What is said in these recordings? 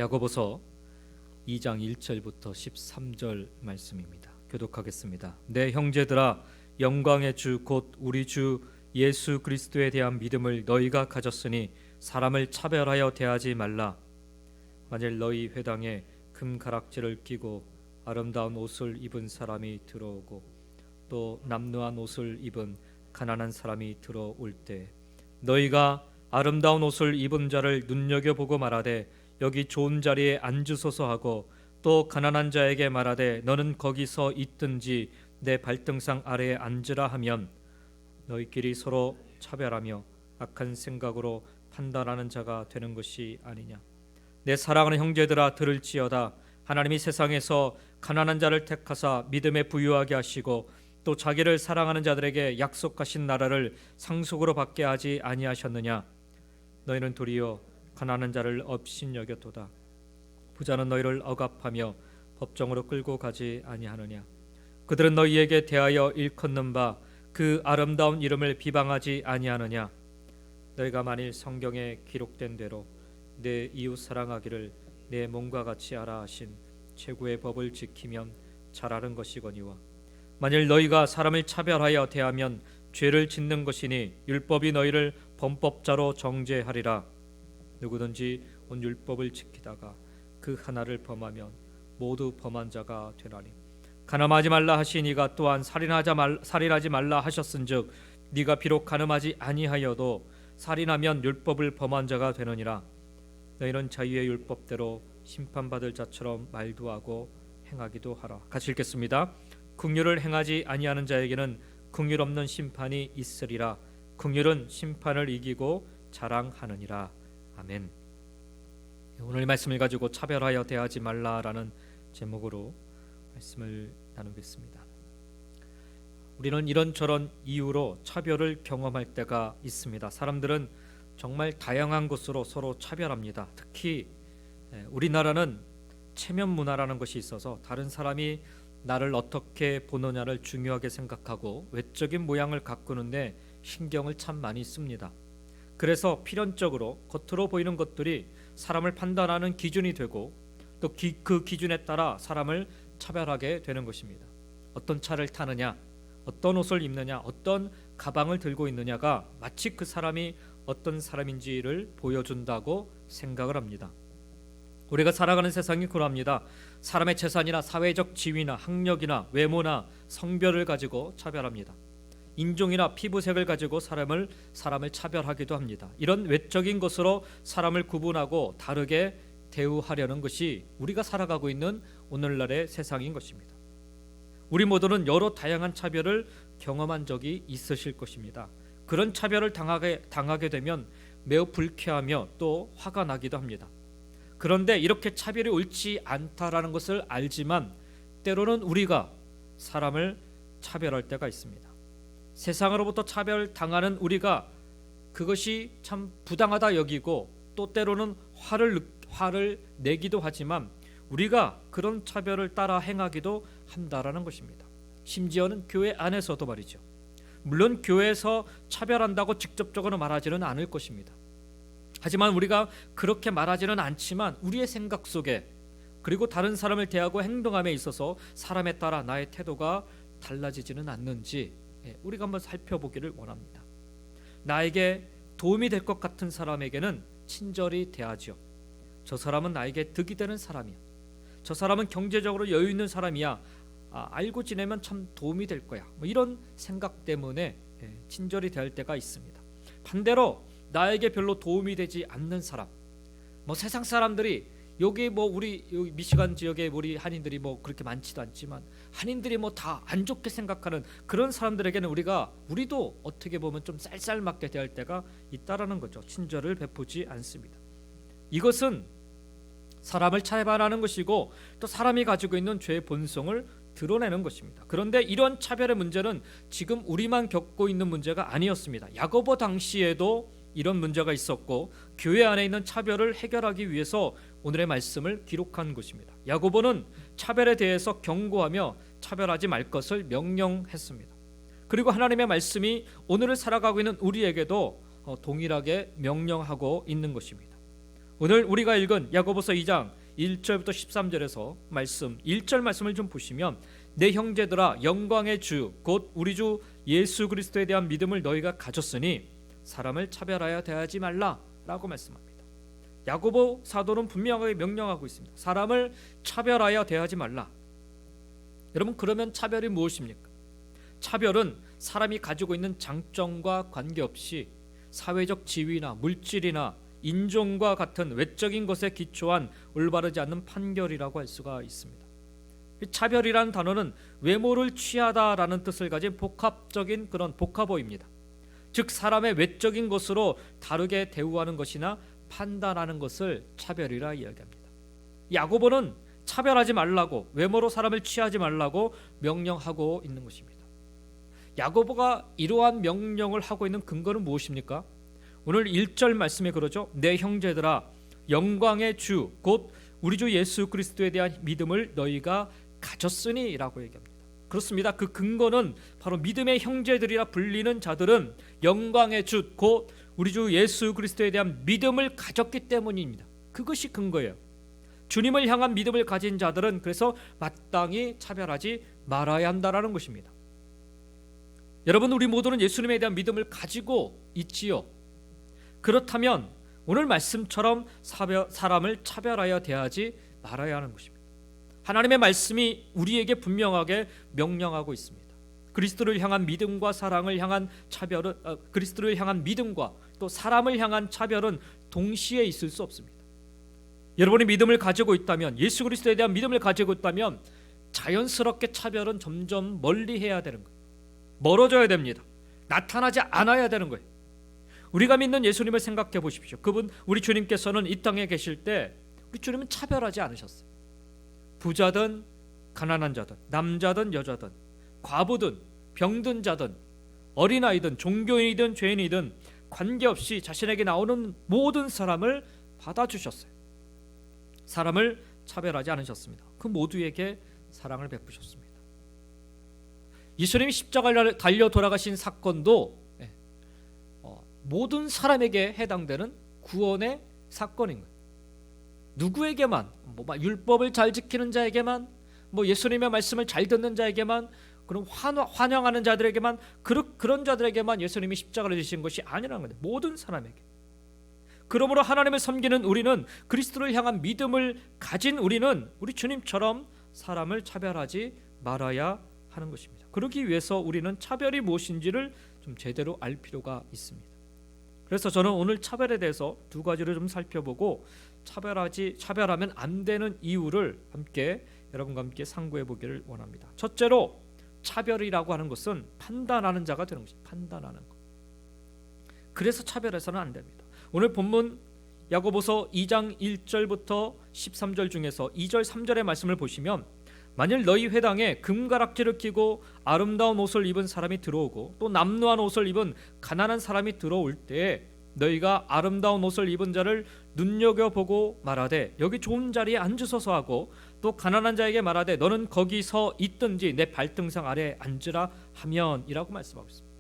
야고보서 2장 1절부터 13절 말씀입니다. 교독하겠습니다. 내 형제들아, 영광의 주 곧 우리 주 예수 그리스도에 대한 믿음을 너희가 가졌으니 사람을 차별하여 대하지 말라. 만일 너희 회당에 금가락지를 끼고 아름다운 옷을 입은 사람이 들어오고 또 남루한 옷을 입은 가난한 사람이 들어올 때 너희가 아름다운 옷을 입은 자를 눈여겨보고 말하되 여기 좋은 자리에 앉으소서 하고 또 가난한 자에게 말하되 너는 거기서 있든지 내 발등상 아래에 앉으라 하면 너희끼리 서로 차별하며 악한 생각으로 판단하는 자가 되는 것이 아니냐. 내 사랑하는 형제들아, 들을지어다. 하나님이 세상에서 가난한 자를 택하사 믿음에 부유하게 하시고 또 자기를 사랑하는 자들에게 약속하신 나라를 상속으로 받게 하지 아니하셨느냐. 너희는 도리어 가난한 자를 업신여겼도다. 부자는 너희를 억압하며 법정으로 끌고 가지 아니하느냐. 그들은 너희에게 대하여 일컫는 바 그 아름다운 이름을 비방하지 아니하느냐. 너희가 만일 성경에 기록된 대로 내 이웃 사랑하기를 내 몸과 같이 하라 하신 최고의 법을 지키면 잘하는 것이거니와 만일 너희가 사람을 차별하여 대하면 죄를 짓는 것이니 율법이 너희를 범법자로 정죄하리라. 누구든지 온 율법을 지키다가 그 하나를 범하면 모두 범한 자가 되나니 간음하지 말라 하시니가 또한 살인하지 말라 하셨은즉 네가 비록 간음하지 아니하여도 살인하면 율법을 범한 자가 되느니라. 너희는 자유의 율법대로 심판받을 자처럼 말도 하고 행하기도 하라. 같이 읽겠습니다. 긍휼을 행하지 아니하는 자에게는 긍휼 없는 심판이 있으리라. 긍휼은 심판을 이기고 자랑하느니라. 아멘. 오늘 말씀을 가지고 차별하여 대하지 말라라는 제목으로 말씀을 나누겠습니다. 우리는 이런저런 이유로 차별을 경험할 때가 있습니다. 사람들은 정말 다양한 것으로 서로 차별합니다. 특히 우리나라는 체면 문화라는 것이 있어서 다른 사람이 나를 어떻게 보느냐를 중요하게 생각하고 외적인 모양을 가꾸는데 신경을 참 많이 씁니다. 그래서 필연적으로 겉으로 보이는 것들이 사람을 판단하는 기준이 되고 또 그 기준에 따라 사람을 차별하게 되는 것입니다. 어떤 차를 타느냐, 어떤 옷을 입느냐, 어떤 가방을 들고 있느냐가 마치 그 사람이 어떤 사람인지를 보여준다고 생각을 합니다. 우리가 살아가는 세상이 그러합니다. 사람의 재산이나 사회적 지위나 학력이나 외모나 성별을 가지고 차별합니다. 인종이나 피부색을 가지고 사람을 차별하기도 합니다. 이런 외적인 것으로 사람을 구분하고 다르게 대우하려는 것이 우리가 살아가고 있는 오늘날의 세상인 것입니다. 우리 모두는 여러 다양한 차별을 경험한 적이 있으실 것입니다. 그런 차별을 당하게 되면 매우 불쾌하며 또 화가 나기도 합니다. 그런데 이렇게 차별이 옳지 않다라는 것을 알지만 때로는 우리가 사람을 차별할 때가 있습니다. 세상으로부터 차별당하는 우리가 그것이 참 부당하다 여기고 또 때로는 화를 내기도 하지만 우리가 그런 차별을 따라 행하기도 한다라는 것입니다. 심지어는 교회 안에서도 말이죠. 물론 교회에서 차별한다고 직접적으로 말하지는 않을 것입니다. 하지만 우리가 그렇게 말하지는 않지만 우리의 생각 속에 그리고 다른 사람을 대하고 행동함에 있어서 사람에 따라 나의 태도가 달라지지는 않는지 우리가 한번 살펴보기를 원합니다. 나에게 도움이 될 것 같은 사람에게는 친절히 대하죠. 저 사람은 나에게 득이 되는 사람이야. 저 사람은 경제적으로 여유 있는 사람이야. 알고 지내면 참 도움이 될 거야. 이런 생각 때문에 친절히 대할 때가 있습니다. 반대로 나에게 별로 도움이 되지 않는 사람, 세상 사람들이 여기 우리 여기 미시간 지역에 우리 한인들이 그렇게 많지도 않지만 한인들이 다 안 좋게 생각하는 그런 사람들에게는 우리도 어떻게 보면 좀 쌀쌀맞게 대할 때가 있다라는 거죠. 친절을 베푸지 않습니다. 이것은 사람을 차별하는 것이고 또 사람이 가지고 있는 죄의 본성을 드러내는 것입니다. 그런데 이런 차별의 문제는 지금 우리만 겪고 있는 문제가 아니었습니다. 야고보 당시에도 이런 문제가 있었고 교회 안에 있는 차별을 해결하기 위해서 오늘의 말씀을 기록한 것입니다. 야고보는 차별에 대해서 경고하며 차별하지 말 것을 명령했습니다. 그리고 하나님의 말씀이 오늘을 살아가고 있는 우리에게도 동일하게 명령하고 있는 것입니다. 오늘 우리가 읽은 야고보서 2장 1절부터 13절에서 말씀 1절 말씀을 좀 보시면 내 형제들아 영광의 주 곧 우리 주 예수 그리스도에 대한 믿음을 너희가 가졌으니 사람을 차별하여 대하지 말라라고 말씀합니다. 야고보 사도는 분명하게 명령하고 있습니다. 사람을 차별하여 대하지 말라. 여러분, 그러면 차별이 무엇입니까? 차별은 사람이 가지고 있는 장점과 관계없이 사회적 지위나 물질이나 인종과 같은 외적인 것에 기초한 올바르지 않는 판결이라고 할 수가 있습니다. 차별이라는 단어는 외모를 취하다라는 뜻을 가진 복합적인 그런 복합어입니다. 즉 사람의 외적인 것으로 다르게 대우하는 것이나 판단하는 것을 차별이라 이야기합니다. 야고보는 차별하지 말라고, 외모로 사람을 취하지 말라고 명령하고 있는 것입니다. 야고보가 이러한 명령을 하고 있는 근거는 무엇입니까? 오늘 1절 말씀에 그러죠. 내 형제들아 영광의 주 곧 우리 주 예수 그리스도에 대한 믿음을 너희가 가졌으니 라고 얘기합니다. 그렇습니다. 그 근거는 바로 믿음의 형제들이라 불리는 자들은 영광의 주 곧 우리 주 예수 그리스도에 대한 믿음을 가졌기 때문입니다. 그것이 근거예요. 주님을 향한 믿음을 가진 자들은 그래서 마땅히 차별하지 말아야 한다라는 것입니다. 여러분, 우리 모두는 예수님에 대한 믿음을 가지고 있지요. 그렇다면 오늘 말씀처럼 사람을 차별하여 대하지 말아야 하는 것입니다. 하나님의 말씀이 우리에게 분명하게 명령하고 있습니다. 그리스도를 향한 믿음과 사랑을 향한 차별은 그리스도를 향한 믿음과 또 사람을 향한 차별은 동시에 있을 수 없습니다. 여러분이 믿음을 가지고 있다면, 예수 그리스도에 대한 믿음을 가지고 있다면 자연스럽게 차별은 점점 멀리해야 되는 거예요. 멀어져야 됩니다. 나타나지 않아야 되는 거예요. 우리가 믿는 예수님을 생각해 보십시오. 그분 우리 주님께서는 이 땅에 계실 때 우리 주님은 차별하지 않으셨어요. 부자든 가난한 자든, 남자든 여자든, 과부든 병든 자든, 어린아이든 종교인이든 죄인이든 관계없이 자신에게 나오는 모든 사람을 받아주셨어요. 사람을 차별하지 않으셨습니다. 그 모두에게 사랑을 베푸셨습니다. 예수님이 십자가를 달려 돌아가신 사건도 모든 사람에게 해당되는 구원의 사건인 거예요. 누구에게만, 율법을 잘 지키는 자에게만, 예수님의 말씀을 잘 듣는 자에게만, 그럼 환영하는 자들에게만, 그런 자들에게만 예수님이 십자가를 지신 것이 아니라는 거예요. 모든 사람에게. 그러므로 하나님을 섬기는 우리는, 그리스도를 향한 믿음을 가진 우리는 우리 주님처럼 사람을 차별하지 말아야 하는 것입니다. 그러기 위해서 우리는 차별이 무엇인지를 좀 제대로 알 필요가 있습니다. 그래서 저는 오늘 차별에 대해서 두 가지를 좀 살펴보고 차별하면 안 되는 이유를 함께 여러분과 함께 상고해 보기를 원합니다. 첫째로, 차별이라고 하는 것은 판단하는 자가 되는 것입니다. 판단하는 것. 그래서 차별해서는 안 됩니다. 오늘 본문 야고보서 2장 1절부터 13절 중에서 2절 3절의 말씀을 보시면, 만일 너희 회당에 금가락지를 끼고 아름다운 옷을 입은 사람이 들어오고 또 남루한 옷을 입은 가난한 사람이 들어올 때에 너희가 아름다운 옷을 입은 자를 눈여겨보고 말하되 여기 좋은 자리에 앉으소서 하고, 또 가난한 자에게 말하되 너는 거기 서 있든지 내 발등상 아래에 앉으라 하면 이라고 말씀하고 있습니다.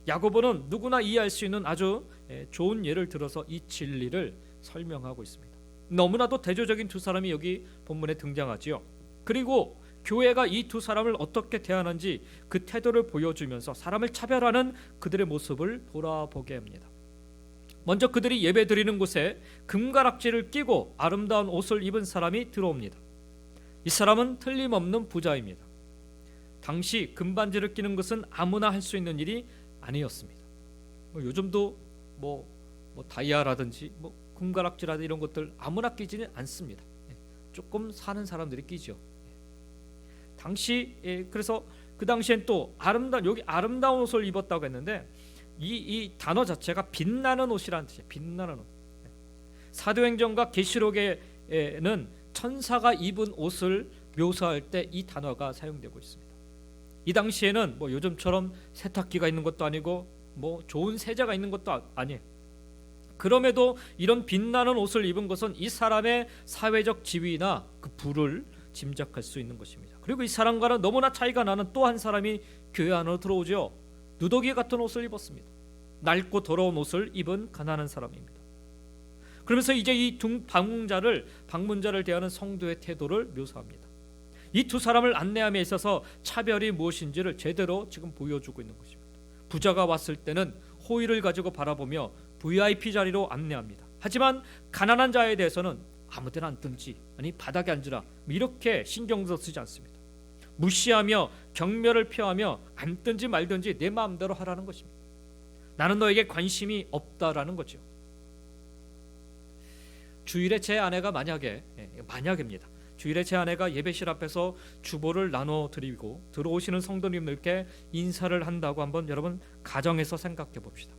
야고보는 누구나 이해할 수 있는 아주 좋은 예를 들어서 이 진리를 설명하고 있습니다. 너무나도 대조적인 두 사람이 여기 본문에 등장하지요. 그리고 교회가 이 두 사람을 어떻게 대하는지 그 태도를 보여주면서 사람을 차별하는 그들의 모습을 돌아보게 합니다. 먼저 그들이 예배드리는 곳에 금가락지를 끼고 아름다운 옷을 입은 사람이 들어옵니다. 이 사람은 틀림없는 부자입니다. 당시 금반지를 끼는 것은 아무나 할 수 있는 일이 아니었습니다. 요즘도 다이아라든지 금가락지라든지 이런 것들 아무나 끼지는 않습니다. 조금 사는 사람들이 끼죠. 그래서 그 당시엔 또 아름다운 옷을 입었다고 했는데 이 단어 자체가 빛나는 옷이라는 뜻이에요. 빛나는 옷. 사도행전과 계시록에는 천사가 입은 옷을 묘사할 때 이 단어가 사용되고 있습니다. 이 당시에는 요즘처럼 세탁기가 있는 것도 아니고 좋은 세제가 있는 것도 아니에요. 그럼에도 이런 빛나는 옷을 입은 것은 이 사람의 사회적 지위나 그 부를 짐작할 수 있는 것입니다. 그리고 이 사람과는 너무나 차이가 나는 또 한 사람이 교회 안으로 들어오죠. 누더기 같은 옷을 입었습니다. 낡고 더러운 옷을 입은 가난한 사람입니다. 그러면서 이제 이 방문자를 대하는 성도의 태도를 묘사합니다. 이 두 사람을 안내함에 있어서 차별이 무엇인지를 제대로 지금 보여주고 있는 것입니다. 부자가 왔을 때는 호의를 가지고 바라보며 VIP 자리로 안내합니다. 하지만 가난한 자에 대해서는 아무 데나 앉든지, 아니 바닥에 앉으라, 이렇게 신경도 쓰지 않습니다. 무시하며 경멸을 표하며 앉든지 말든지 내 마음대로 하라는 것입니다. 나는 너에게 관심이 없다라는 거죠. 주일에 제 아내가 만약입니다. 주일에 제 아내가 예배실 앞에서 주보를 나눠드리고 들어오시는 성도님들께 인사를 한다고 한번 여러분 가정에서 생각해 봅시다.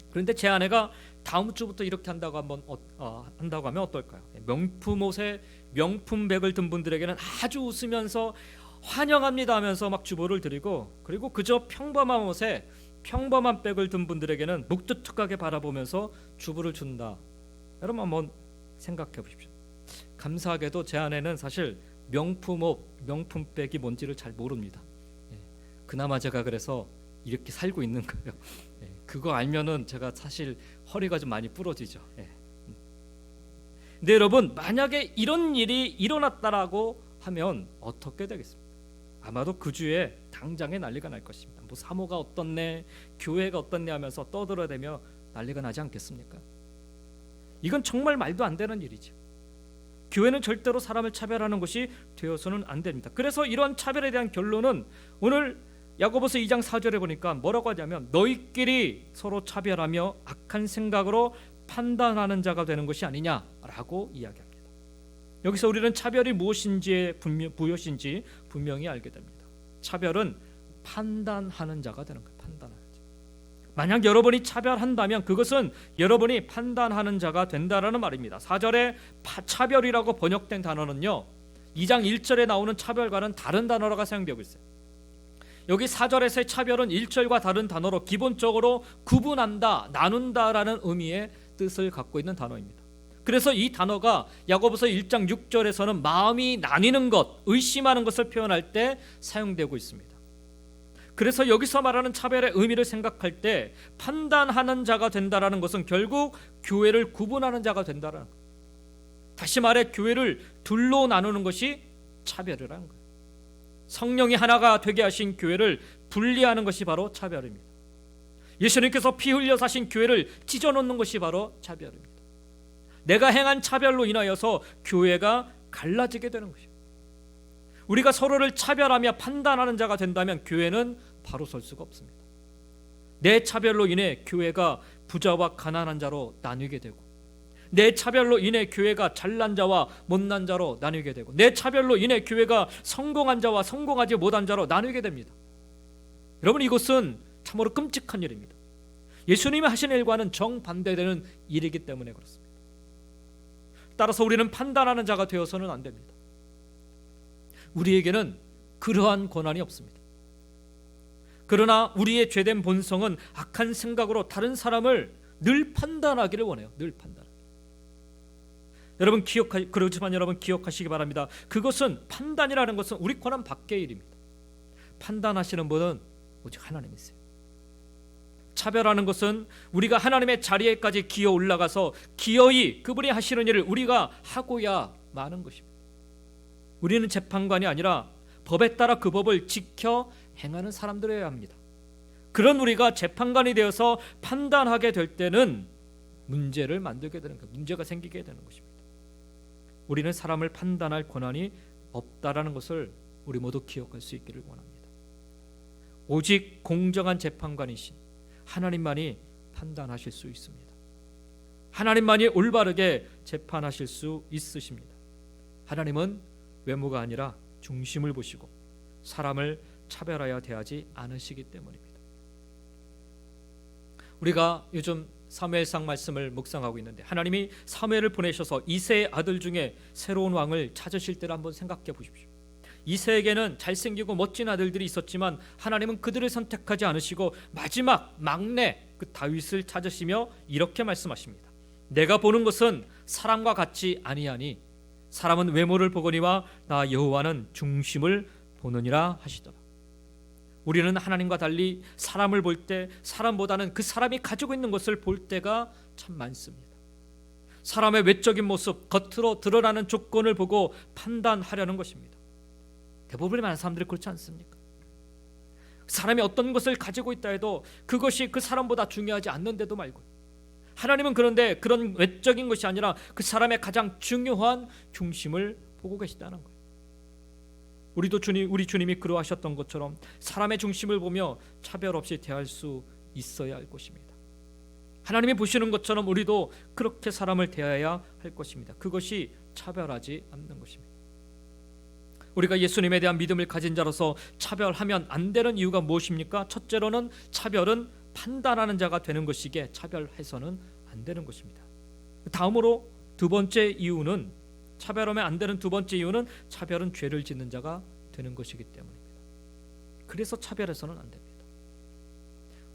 그런데 제 아내가 다음 주부터 이렇게 한다고 하면 어떨까요? 명품 옷에 명품백을 든 분들에게는 아주 웃으면서 환영합니다 하면서 막 주보를 드리고, 그리고 그저 평범한 옷에 평범한 백을 든 분들에게는 묵뚝뚝하게 바라보면서 주보를 준다. 여러분 한번 생각해 보십시오. 감사하게도 제 아내는 사실 명품 옷, 명품백이 뭔지를 잘 모릅니다. 그나마 제가 그래서 이렇게 살고 있는 거예요. 그거 알면은 제가 사실 허리가 좀 많이 부러지죠. 근데 여러분, 만약에 이런 일이 일어났다라고 하면 어떻게 되겠습니까? 아마도 그 주에 당장에 난리가 날 것입니다. 뭐 사모가 어떻네, 교회가 어떻네 하면서 떠들어대며 난리가 나지 않겠습니까? 이건 정말 말도 안 되는 일이죠. 교회는 절대로 사람을 차별하는 것이 되어서는 안 됩니다. 그래서 이러한 차별에 대한 결론은 오늘 야고보서 2장 4절에 보니까 뭐라고 하냐면, 너희끼리 서로 차별하며 악한 생각으로 판단하는 자가 되는 것이 아니냐라고 이야기합니다. 여기서 우리는 차별이 무엇인지 분명히 알게 됩니다. 차별은 판단하는 자가 되는 거예요. 판단하는 자. 만약 여러분이 차별한다면 그것은 여러분이 판단하는 자가 된다라는 말입니다. 4절에 차별이라고 번역된 단어는요, 2장 1절에 나오는 차별과는 다른 단어가 사용되고 있어요. 여기 4절에서의 차별은 1절과 다른 단어로 기본적으로 구분한다, 나눈다라는 의미의 뜻을 갖고 있는 단어입니다. 그래서 이 단어가 야고보서 1장 6절에서는 마음이 나뉘는 것, 의심하는 것을 표현할 때 사용되고 있습니다. 그래서 여기서 말하는 차별의 의미를 생각할 때 판단하는 자가 된다라는 것은 결국 교회를 구분하는 자가 된다라는 것. 다시 말해 교회를 둘로 나누는 것이 차별이라는 거예요. 성령이 하나가 되게 하신 교회를 분리하는 것이 바로 차별입니다. 예수님께서 피 흘려 사신 교회를 찢어놓는 것이 바로 차별입니다. 내가 행한 차별로 인하여서 교회가 갈라지게 되는 것입니다. 우리가 서로를 차별하며 판단하는 자가 된다면 교회는 바로 설 수가 없습니다. 내 차별로 인해 교회가 부자와 가난한 자로 나뉘게 되고, 내 차별로 인해 교회가 잘난 자와 못난 자로 나뉘게 되고, 내 차별로 인해 교회가 성공한 자와 성공하지 못한 자로 나뉘게 됩니다. 여러분, 이것은 참으로 끔찍한 일입니다. 예수님이 하신 일과는 정반대되는 일이기 때문에 그렇습니다. 따라서 우리는 판단하는 자가 되어서는 안 됩니다. 우리에게는 그러한 권한이 없습니다. 그러나 우리의 죄된 본성은 악한 생각으로 다른 사람을 늘 판단하기를 원해요. 늘 판단하기. 그렇지만 여러분 기억하시기 바랍니다. 그것은, 판단이라는 것은 우리 권한 밖의 일입니다. 판단하시는 분은 오직 하나님이세요. 차별하는 것은 우리가 하나님의 자리에까지 기어 올라가서 기어이 그분이 하시는 일을 우리가 하고야 마는 것입니다. 우리는 재판관이 아니라 법에 따라 그 법을 지켜 행하는 사람들이어야 합니다. 그런 우리가 재판관이 되어서 판단하게 될 때는 문제를 만들게 되는 거예요. 문제가 생기게 되는 것입니다. 우리는 사람을 판단할 권한이 없다라는 것을 우리 모두 기억할 수 있기를 원합니다. 오직 공정한 재판관이신 하나님만이 판단하실 수 있습니다. 하나님만이 올바르게 재판하실 수 있으십니다. 하나님은 외모가 아니라 중심을 보시고 사람을 차별하여 대하지 않으시기 때문입니다. 우리가 요즘 사무엘상 말씀을 묵상하고 있는데, 하나님이 사무엘을 보내셔서 이새의 아들 중에 새로운 왕을 찾으실 때를 한번 생각해 보십시오. 이새에게는 잘생기고 멋진 아들들이 있었지만 하나님은 그들을 선택하지 않으시고 마지막 막내 그 다윗을 찾으시며 이렇게 말씀하십니다. 내가 보는 것은 사람과 같지 아니하니 사람은 외모를 보거니와 나 여호와는 중심을 보느니라 하시더라. 우리는 하나님과 달리 사람을 볼 때 사람보다는 그 사람이 가지고 있는 것을 볼 때가 참 많습니다. 사람의 외적인 모습, 겉으로 드러나는 조건을 보고 판단하려는 것입니다. 대부분의 많은 사람들이 그렇지 않습니까? 사람이 어떤 것을 가지고 있다 해도 그것이 그 사람보다 중요하지 않는데도 말고, 하나님은 그런데 그런 외적인 것이 아니라 그 사람의 가장 중요한 중심을 보고 계시다는 거예요. 우리 주님이 그러하셨던 것처럼 사람의 중심을 보며 차별 없이 대할 수 있어야 할 것입니다. 하나님이 보시는 것처럼 우리도 그렇게 사람을 대해야 할 것입니다. 그것이 차별하지 않는 것입니다. 우리가 예수님에 대한 믿음을 가진 자로서 차별하면 안 되는 이유가 무엇입니까? 첫째로는 차별은 판단하는 자가 되는 것이기에 차별해서는 안 되는 것입니다. 다음으로 두 번째 이유는, 차별하면 안 되는 두 번째 이유는 차별은 죄를 짓는 자가 되는 것이기 때문입니다. 그래서 차별해서는 안 됩니다.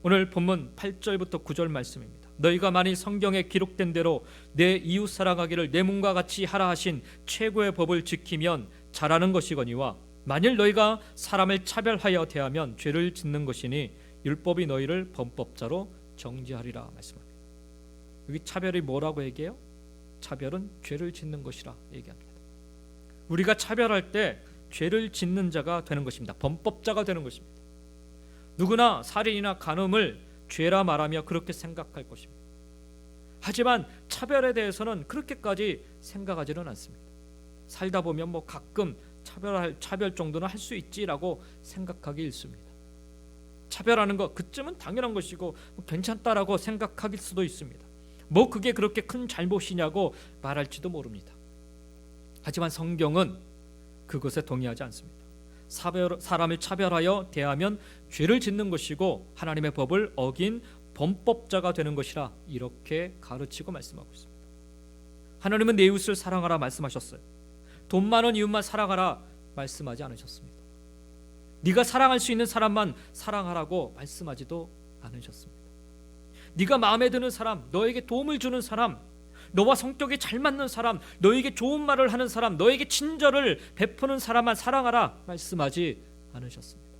오늘 본문 8절부터 9절 말씀입니다. 너희가 만일 성경에 기록된 대로 내 이웃 사랑하기를 내 몸과 같이 하라 하신 최고의 법을 지키면 잘하는 것이거니와 만일 너희가 사람을 차별하여 대하면 죄를 짓는 것이니 율법이 너희를 범법자로 정죄하리라 말씀합니다. 여기 차별이 뭐라고 얘기해요? 차별은 죄를 짓는 것이라 얘기합니다. 우리가 차별할 때 죄를 짓는 자가 되는 것입니다. 범법자가 되는 것입니다. 누구나 살인이나 간음을 죄라 말하며 그렇게 생각할 것입니다. 하지만 차별에 대해서는 그렇게까지 생각하지는 않습니다. 살다 보면 뭐 가끔 차별 정도는 할 수 있지라고 생각하기 일쑤입니다. 차별하는 것 그쯤은 당연한 것이고 뭐 괜찮다라고 생각할 수도 있습니다. 뭐 그게 그렇게 큰 잘못이냐고 말할지도 모릅니다. 하지만 성경은 그것에 동의하지 않습니다. 사람을 차별하여 대하면 죄를 짓는 것이고 하나님의 법을 어긴 범법자가 되는 것이라 이렇게 가르치고 말씀하고 있습니다. 하나님은 내 이웃을 사랑하라 말씀하셨어요. 돈 많은 이웃만 사랑하라 말씀하지 않으셨습니다. 네가 사랑할 수 있는 사람만 사랑하라고 말씀하지도 않으셨습니다. 네가 마음에 드는 사람, 너에게 도움을 주는 사람, 너와 성격이 잘 맞는 사람, 너에게 좋은 말을 하는 사람, 너에게 친절을 베푸는 사람만 사랑하라 말씀하지 않으셨습니다.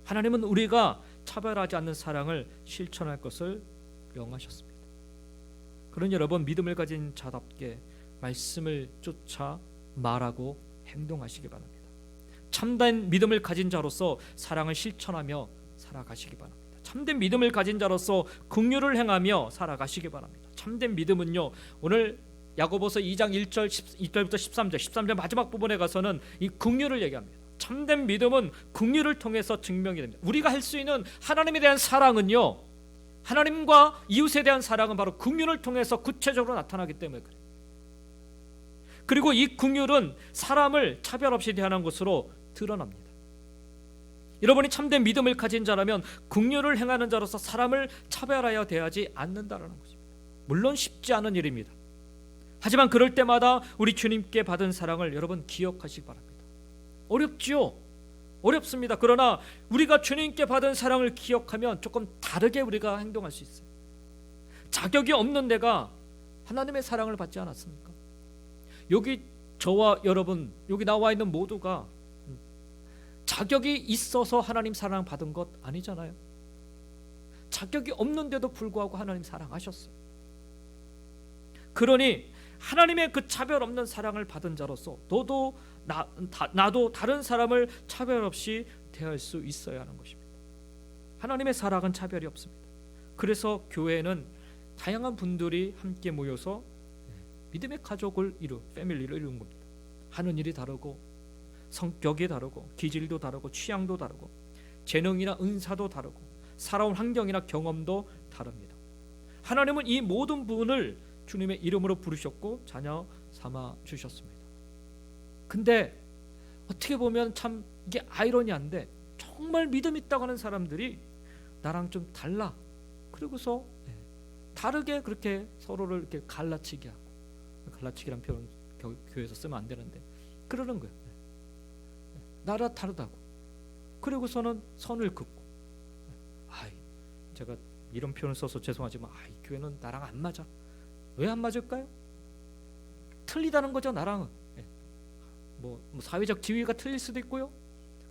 하나님은 우리가 차별하지 않는 사랑을 실천할 것을 명하셨습니다. 그러니 여러분, 믿음을 가진 자답게 말씀을 쫓아 말하고 행동하시기 바랍니다. 참된 믿음을 가진 자로서 사랑을 실천하며 살아가시기 바랍니다. 참된 믿음을 가진 자로서 긍휼을 행하며 살아가시기 바랍니다. 참된 믿음은요, 오늘 야고보서 2장 1절부터 13절 마지막 부분에 가서는 이 긍휼을 얘기합니다. 참된 믿음은 긍휼을 통해서 증명이 됩니다. 우리가 할 수 있는 하나님에 대한 사랑은요, 하나님과 이웃에 대한 사랑은 바로 긍휼을 통해서 구체적으로 나타나기 때문에 그래요. 그리고 이 긍휼은 사람을 차별 없이 대하는 것으로 드러납니다. 여러분이 참된 믿음을 가진 자라면 긍휼을 행하는 자로서 사람을 차별하여 대하지 않는다라는 것입니다. 물론 쉽지 않은 일입니다. 하지만 그럴 때마다 우리 주님께 받은 사랑을 여러분 기억하시기 바랍니다. 어렵지요? 어렵습니다. 그러나 우리가 주님께 받은 사랑을 기억하면 조금 다르게 우리가 행동할 수 있어요. 자격이 없는 내가 하나님의 사랑을 받지 않았습니까? 여기 저와 여러분, 여기 나와 있는 모두가 자격이 있어서 하나님 사랑 받은 것 아니잖아요. 자격이 없는데도 불구하고 하나님 사랑하셨어요. 그러니 하나님의 그 차별 없는 사랑을 받은 자로서 너도 나도 다른 사람을 차별 없이 대할 수 있어야 하는 것입니다. 하나님의 사랑은 차별이 없습니다. 그래서 교회는 다양한 분들이 함께 모여서 믿음의 가족을 패밀리를 이루는 겁니다. 하는 일이 다르고 성격이 다르고 기질도 다르고 취향도 다르고 재능이나 은사도 다르고 살아온 환경이나 경험도 다릅니다. 하나님은 이 모든 분을 주님의 이름으로 부르셨고 자녀 삼아 주셨습니다. 근데 어떻게 보면 참 이게 아이러니한데 정말 믿음 있다고 하는 사람들이 나랑 좀 달라. 그리고서 다르게 그렇게 서로를 이렇게 갈라치게 하고, 갈라치기란 표현 교회에서 쓰면 안 되는데 그러는 거예요. 나라 다르다고. 그리고서는 선을 긋고, 제가 이런 표현을 써서 죄송하지만 이 교회는 나랑 안 맞아. 왜 안 맞을까요? 틀리다는 거죠. 나랑은 뭐 사회적 지위가 틀릴 수도 있고요.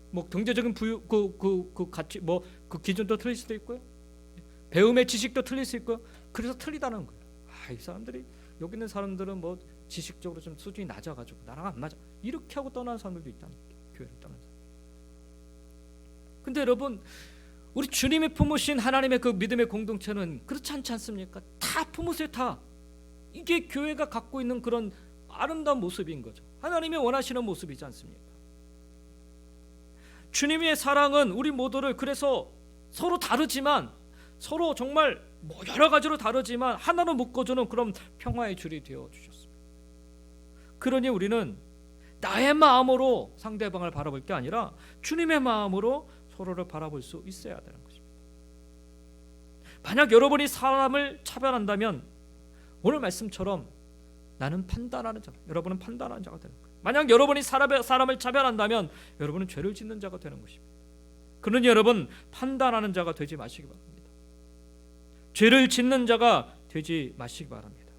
뭐 경제적인 그 가치 그 기준도 틀릴 수도 있고요. 배움의 지식도 틀릴 수 있고요. 그래서 틀리다는 거예요. 이 사람들이 여기 있는 사람들은 뭐 지식적으로 좀 수준이 낮아가지고 나랑 안 맞아, 이렇게 하고 떠나는 사람들도 있다는 거예요. 교회를 떠나는 사람. 근데 여러분, 우리 주님이 품으신 하나님의 그 믿음의 공동체는 그렇지 않지 않습니까? 다 품으세요. 다. 이게 교회가 갖고 있는 그런 아름다운 모습인 거죠. 하나님이 원하시는 모습이지 않습니까? 주님의 사랑은 우리 모두를, 그래서 서로 다르지만, 서로 정말 뭐 여러 가지로 다르지만 하나로 묶어주는 그런 평화의 줄이 되어 주셨습니다. 그러니 우리는 나의 마음으로 상대방을 바라볼 게 아니라 주님의 마음으로 서로를 바라볼 수 있어야 되는 것입니다. 만약 여러분이 사람을 차별한다면 오늘 말씀처럼 나는 판단하는 자, 여러분은 판단하는 자가 되는 거예요. 만약 여러분이 사람을 차별한다면 여러분은 죄를 짓는 자가 되는 것입니다. 그러니 여러분, 판단하는 자가 되지 마시기 바랍니다. 죄를 짓는 자가 되지 마시기 바랍니다.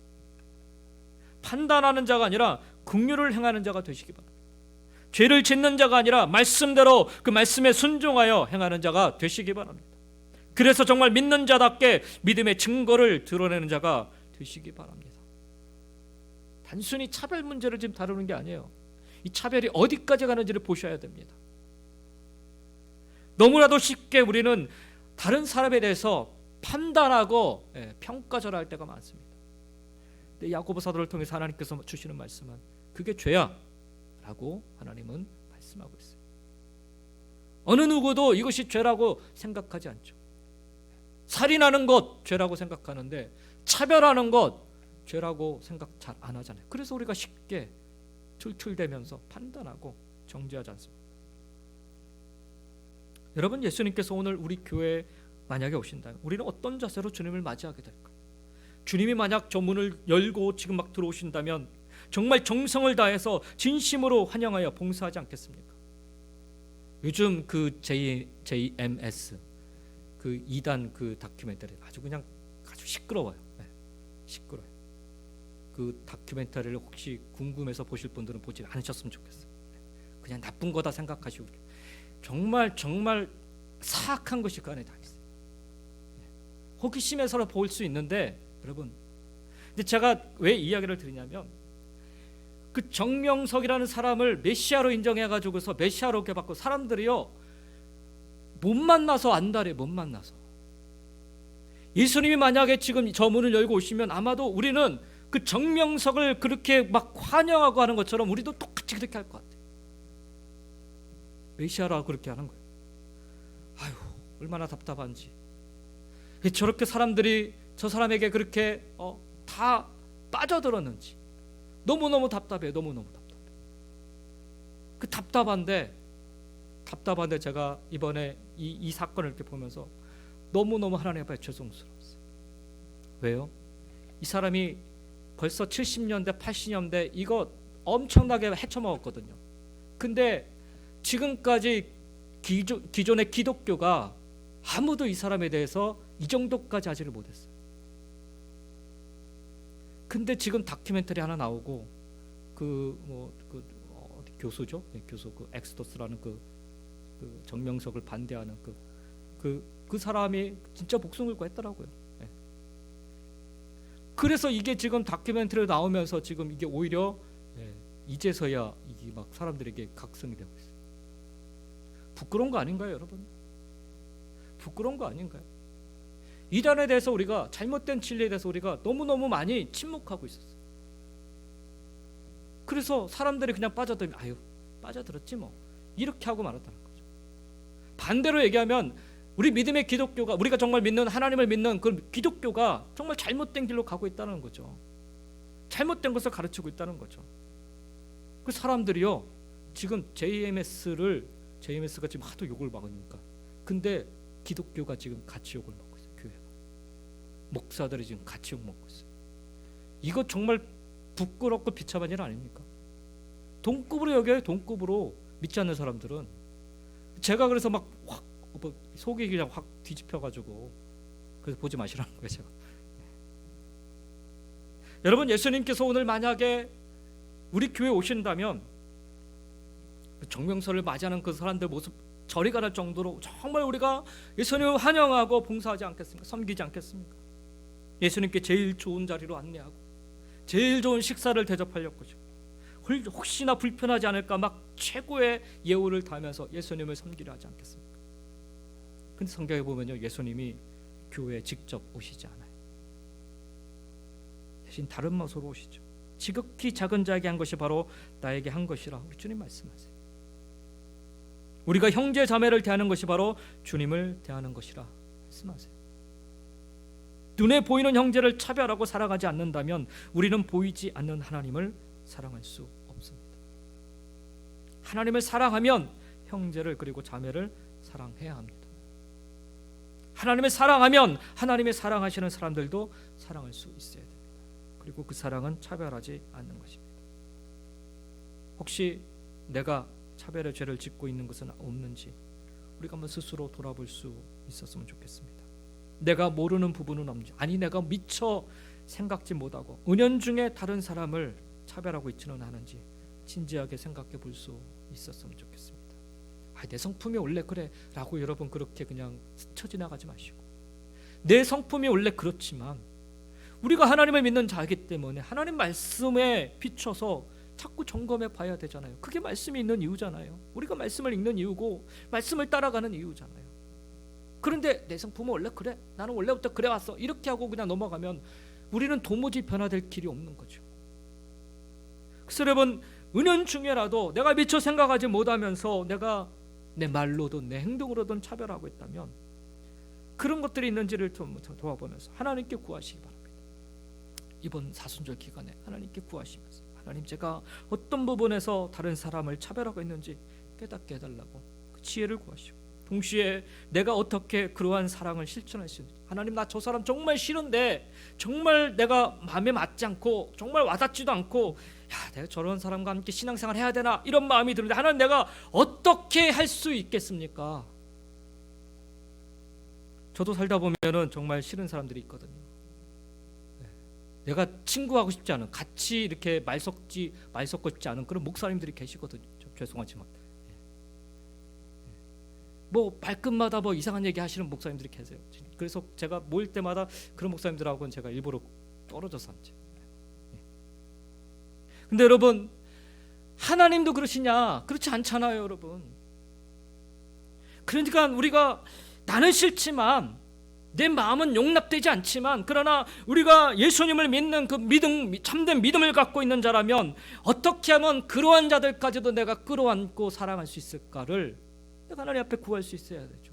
판단하는 자가 아니라 긍휼을 행하는 자가 되시기 바랍니다. 죄를 짓는 자가 아니라 말씀대로 그 말씀에 순종하여 행하는 자가 되시기 바랍니다. 그래서 정말 믿는 자답게 믿음의 증거를 드러내는 자가 되시기 바랍니다. 단순히 차별 문제를 지금 다루는 게 아니에요. 이 차별이 어디까지 가는지를 보셔야 됩니다. 너무나도 쉽게 우리는 다른 사람에 대해서 판단하고 평가절하할 때가 많습니다. 근데 야고보 사도를 통해서 하나님께서 주시는 말씀은 그게 죄야 라고 하나님은 말씀하고 있어요. 어느 누구도 이것이 죄라고 생각하지 않죠. 살인하는 것 죄라고 생각하는데 차별하는 것 죄라고 생각 잘 안 하잖아요. 그래서 우리가 쉽게 툴툴대면서 판단하고 정죄하지 않습니다. 여러분, 예수님께서 오늘 우리 교회에 만약에 오신다면 우리는 어떤 자세로 주님을 맞이하게 될까요? 주님이 만약 저 문을 열고 지금 막 들어오신다면 정말 정성을 다해서 진심으로 환영하여 봉사하지 않겠습니까? 요즘 그 JMS 그 2단 그 다큐멘터리 아주 그냥 아주 시끄러워요. 네, 시끄러워요. 그 다큐멘터리를 혹시 궁금해서 보실 분들은 보지 않으셨으면 좋겠어요. 그냥 나쁜 거다 생각하시고 정말 사악한 것이 그 안에 다 있어요. 호기심에서 볼 수 있는데 여러분, 근데 제가 왜 이야기를 드리냐면 그 정명석이라는 사람을 메시아로 인정해가지고서 메시아로 이렇게 받고 사람들이요 못 만나서 안달해. 못 만나서 예수님이 만약에 지금 저 문을 열고 오시면 아마도 우리는 그 정명석을 그렇게 막 환영하고 하는 것처럼 우리도 똑같이 그렇게 할 것 같아요. 메시아라고 그렇게 하는 거예요. 아유, 얼마나 답답한지. 저렇게 사람들이 저 사람에게 그렇게 다 빠져들었는지 너무너무 답답해요. 너무너무 답답해. 그 답답한데 제가 이번에 이 사건을 이렇게 보면서 너무너무 하나님 앞에 죄송스러웠어요. 왜요? 이 사람이 벌써 70년대 80년대 이거 엄청나게 헤쳐먹었거든요. 근데 지금까지 기존의 기독교가 아무도 이 사람에 대해서 이 정도까지 하지를 못했어요. 근데 지금 다큐멘터리 하나 나오고 어디 교수죠? 교수 그 엑스도스라는 그 정명석을 반대하는 그 사람이 진짜 목숨 걸고 했더라고요. 네. 그래서 이게 지금 다큐멘터리 나오면서 지금 이게 오히려 이제서야 이게 막 사람들에게 각성이 되고 있어요. 부끄러운 거 아닌가요, 여러분? 부끄러운 거 아닌가요? 이단에 대해서 우리가 잘못된 진리에 대해서 우리가 너무너무 많이 침묵하고 있었어요. 그래서 사람들이 그냥 빠져들면 아유 빠져들었지 뭐 이렇게 하고 말았다는 거죠. 반대로 얘기하면 우리 믿음의 기독교가 우리가 정말 믿는 하나님을 믿는 그 기독교가 정말 잘못된 길로 가고 있다는 거죠. 잘못된 것을 가르치고 있다는 거죠. 그 사람들이요 지금 JMS가 지금 하도 욕을 먹으니까 근데 기독교가 지금 같이 욕을 먹고 있어요. 교회가 목사들이 지금 같이 욕 먹고 있어요. 이거 정말 부끄럽고 비참한 일 아닙니까? 동급으로 여겨요. 동급으로 믿지 않는 사람들은. 제가 그래서 막 확 속이 그냥 확 뒤집혀가지고 그래서 보지 마시라는 거예요. 제가. 여러분, 예수님께서 오늘 만약에 우리 교회에 오신다면 정명설을 맞이하는 그 사람들 모습 저리 가는 정도로 정말 우리가 예수님을 환영하고 봉사하지 않겠습니까? 섬기지 않겠습니까? 예수님께 제일 좋은 자리로 안내하고 제일 좋은 식사를 대접하려고 그러죠. 혹시나 불편하지 않을까 막 최고의 예우를 다하면서 예수님을 섬기려 하지 않겠습니까? 근데 성경에 보면요, 예수님이 교회에 직접 오시지 않아요. 대신 다른 모습으로 오시죠. 지극히 작은 자에게 한 것이 바로 나에게 한 것이라 우리 주님 말씀하세요. 우리가 형제 자매를 대하는 것이 바로 주님을 대하는 것이라 말씀하세요. 눈에 보이는 형제를 차별하고 사랑하지 않는다면 우리는 보이지 않는 하나님을 사랑할 수 없습니다. 하나님을 사랑하면 형제를 그리고 자매를 사랑해야 합니다. 하나님을 사랑하면 하나님의 사랑하시는 사람들도 사랑할 수 있어야 됩니다. 그리고 그 사랑은 차별하지 않는 것입니다. 혹시 내가 차별의 죄를 짓고 있는 것은 없는지 우리가 한번 스스로 돌아볼 수 있었으면 좋겠습니다. 내가 모르는 부분은 없는지, 아니 내가 미처 생각지 못하고 은연중에 다른 사람을 차별하고 있지는 않은지 진지하게 생각해 볼 수 있었으면 좋겠습니다. 내 성품이 원래 그래 라고 여러분 그렇게 그냥 스쳐 지나가지 마시고, 내 성품이 원래 그렇지만 우리가 하나님을 믿는 자이기 때문에 하나님 말씀에 비춰서 자꾸 점검해 봐야 되잖아요. 그게 말씀이 있는 이유잖아요. 우리가 말씀을 읽는 이유고 말씀을 따라가는 이유잖아요. 그런데 내 성품은 원래 그래, 나는 원래부터 그래 왔어, 이렇게 하고 그냥 넘어가면 우리는 도무지 변화될 길이 없는 거죠. 그래서 여러분, 은연중에라도 내가 미처 생각하지 못하면서 내가 내 말로든 내 행동으로든 차별하고 있다면 그런 것들이 있는지를 좀 도와보면서 하나님께 구하시기 바랍니다. 이번 사순절 기간에 하나님께 구하시면서, 하나님, 제가 어떤 부분에서 다른 사람을 차별하고 있는지 깨닫게 해달라고 그 지혜를 구하시고, 동시에 내가 어떻게 그러한 사랑을 실천할 수 있는지, 하나님, 나 저 사람 정말 싫은데 정말 내가 마음에 맞지 않고 정말 와닿지도 않고, 내가 저런 사람과 함께 신앙생활 해야 되나 이런 마음이 드는데 하나님, 내가 어떻게 할 수 있겠습니까? 저도 살다 보면은 정말 싫은 사람들이 있거든요. 내가 친구하고 싶지 않은, 같이 이렇게 말 섞고 싶지 않은 그런 목사님들이 계시거든요. 죄송하지만 뭐 발끝마다 뭐 이상한 얘기 하시는 목사님들이 계세요. 그래서 제가 모일 때마다 그런 목사님들하고는 제가 일부러 떨어져서 앉죠. 근데 여러분, 하나님도 그러시냐? 그렇지 않잖아요, 여러분. 그러니까 우리가, 나는 싫지만 내 마음은 용납되지 않지만, 그러나 우리가 예수님을 믿는 그 믿음, 참된 믿음을 갖고 있는 자라면 어떻게 하면 그러한 자들까지도 내가 끌어안고 사랑할 수 있을까를 내가 하나님 앞에 구할 수 있어야 되죠.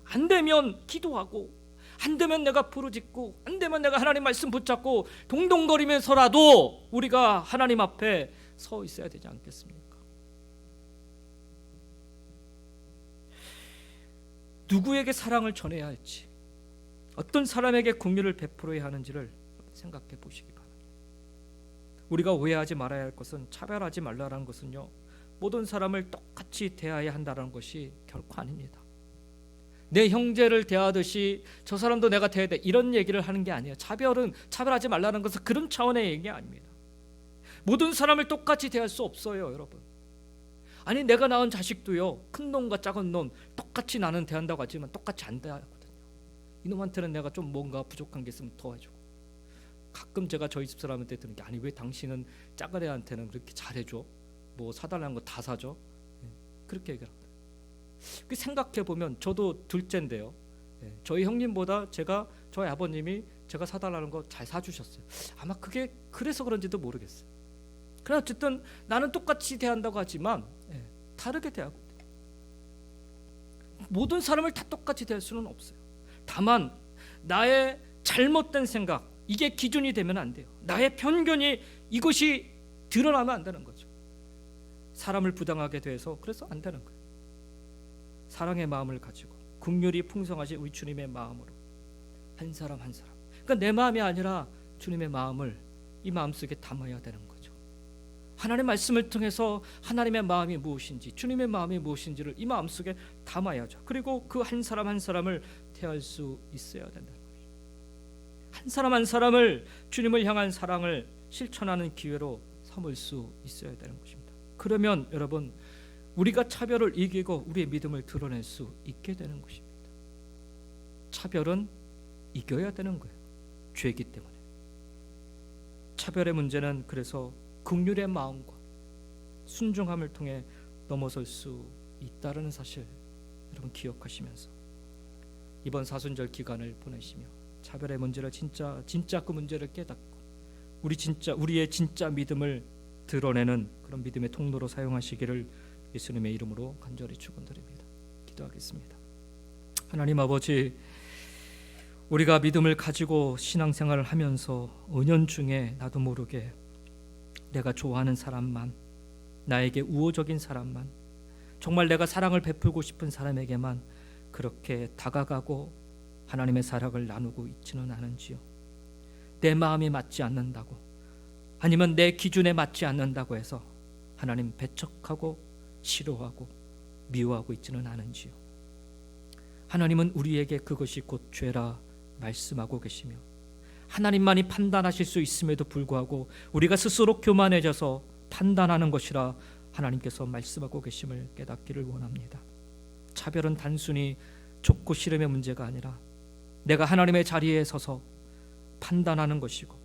안 되면 기도하고, 안 되면 내가 부르짖고, 안 되면 내가 하나님 말씀 붙잡고 동동거리면서라도 우리가 하나님 앞에 서 있어야 되지 않겠습니까? 누구에게 사랑을 전해야 할지, 어떤 사람에게 긍휼을 베풀어야 하는지를 생각해 보시기 바랍니다. 우리가 오해하지 말아야 할 것은, 차별하지 말라는 것은요, 모든 사람을 똑같이 대해야 한다는 것이 결코 아닙니다. 내 형제를 대하듯이 저 사람도 내가 대해야 돼, 이런 얘기를 하는 게 아니에요. 차별하지 말라는 것은 그런 차원의 얘기 아닙니다. 모든 사람을 똑같이 대할 수 없어요, 여러분. 아니, 내가 낳은 자식도요, 큰 놈과 작은 놈 똑같이 나는 대한다고 하지만 똑같이 안 대하거든요. 이놈한테는 내가 좀 뭔가 부족한 게 있으면 도와주고, 가끔 제가 저희 집 사람한테 드는 게, 아니 왜 당신은 작은 애한테는 그렇게 잘해줘? 뭐 사달라는 거 다 사줘? 그렇게 얘기합니다. 생각해 보면 저도 둘째인데요, 저희 형님보다 저희 아버님이 제가 사달라는 거 잘 사주셨어요. 아마 그게 그래서 그런지도 모르겠어요. 그러나 어쨌든 나는 똑같이 대한다고 하지만 다르게 대하고, 모든 사람을 다 똑같이 대할 수는 없어요. 다만 나의 잘못된 생각, 이게 기준이 되면 안 돼요. 나의 편견이, 이것이 드러나면 안 되는 거죠. 사람을 부당하게 대해서 그래서 안 되는 거예요. 사랑의 마음을 가지고 긍휼이 풍성하신 우리 주님의 마음으로 한 사람 한 사람, 그러니까 내 마음이 아니라 주님의 마음을 이 마음속에 담아야 되는 거죠. 하나님의 말씀을 통해서 하나님의 마음이 무엇인지, 주님의 마음이 무엇인지를 이 마음속에 담아야죠. 그리고 그 한 사람 한 사람을 대할 수 있어야 된다는 거죠. 한 사람 한 사람을 주님을 향한 사랑을 실천하는 기회로 삼을 수 있어야 되는 것입니다. 그러면 여러분, 우리가 차별을 이기고 우리의 믿음을 드러낼 수 있게 되는 것입니다. 차별은 이겨야 되는 거예요. 죄이기 때문에. 차별의 문제는 그래서 긍휼의 마음과 순종함을 통해 넘어설 수 있다는 사실 여러분 기억하시면서 이번 사순절 기간을 보내시며 차별의 문제를 진짜 그 문제를 깨닫고 우리의 진짜 믿음을 드러내는 그런 믿음의 통로로 사용하시기를 예수님의 이름으로 간절히 축원드립니다. 기도하겠습니다. 하나님 아버지, 우리가 믿음을 가지고 신앙생활을 하면서 은연중에 나도 모르게 내가 좋아하는 사람만, 나에게 우호적인 사람만, 정말 내가 사랑을 베풀고 싶은 사람에게만 그렇게 다가가고 하나님의 사랑을 나누고 있지는 않은지요. 내 마음이 맞지 않는다고, 아니면 내 기준에 맞지 않는다고 해서 하나님 배척하고 싫어하고 미워하고 있지는 않은지요. 하나님은 우리에게 그것이 곧 죄라 말씀하고 계시며 하나님만이 판단하실 수 있음에도 불구하고 우리가 스스로 교만해져서 판단하는 것이라 하나님께서 말씀하고 계심을 깨닫기를 원합니다. 차별은 단순히 좋고 싫음의 문제가 아니라 내가 하나님의 자리에 서서 판단하는 것이고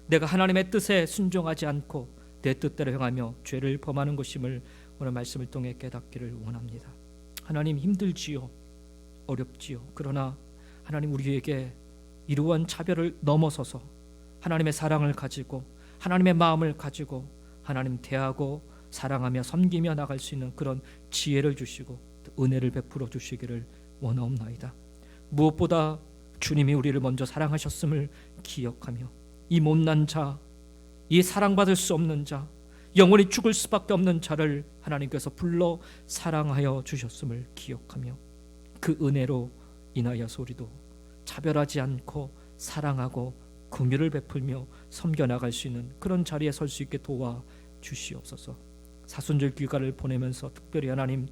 내가 하나님의 뜻에 순종하지 않고 내 뜻대로 행하며 죄를 범하는 것임을 오늘 말씀을 통해 깨닫기를 원합니다. 하나님, 힘들지요, 어렵지요. 그러나 하나님, 우리에게 이러한 차별을 넘어서서 하나님의 사랑을 가지고 하나님의 마음을 가지고 하나님 대하고 사랑하며 섬기며 나갈 수 있는 그런 지혜를 주시고 은혜를 베풀어 주시기를 원하옵나이다. 무엇보다 주님이 우리를 먼저 사랑하셨음을 기억하며 이 못난 자, 이 사랑받을 수 없는 자, 영원히 죽을 수밖에 없는 자를 하나님께서 불러 사랑하여 주셨음을 기억하며 그 은혜로 인하여서 우리도 차별하지 않고 사랑하고 긍휼을 베풀며 섬겨나갈 수 있는 그런 자리에 설 수 있게 도와주시옵소서. 사순절 귀가를 보내면서 특별히 하나님,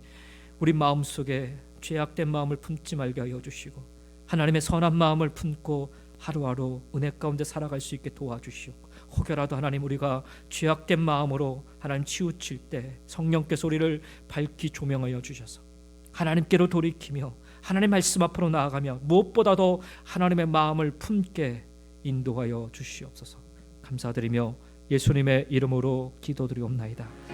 우리 마음속에 죄악된 마음을 품지 말게 하여 주시고 하나님의 선한 마음을 품고 하루하루 은혜 가운데 살아갈 수 있게 도와주시옵고, 혹여라도 하나님 우리가 죄악된 마음으로 하나님 치우칠 때 성령께서 우리를 밝히 조명하여 주셔서 하나님께로 돌이키며 하나님 말씀 앞으로 나아가며 무엇보다도 하나님의 마음을 품게 인도하여 주시옵소서. 감사드리며 예수님의 이름으로 기도드리옵나이다.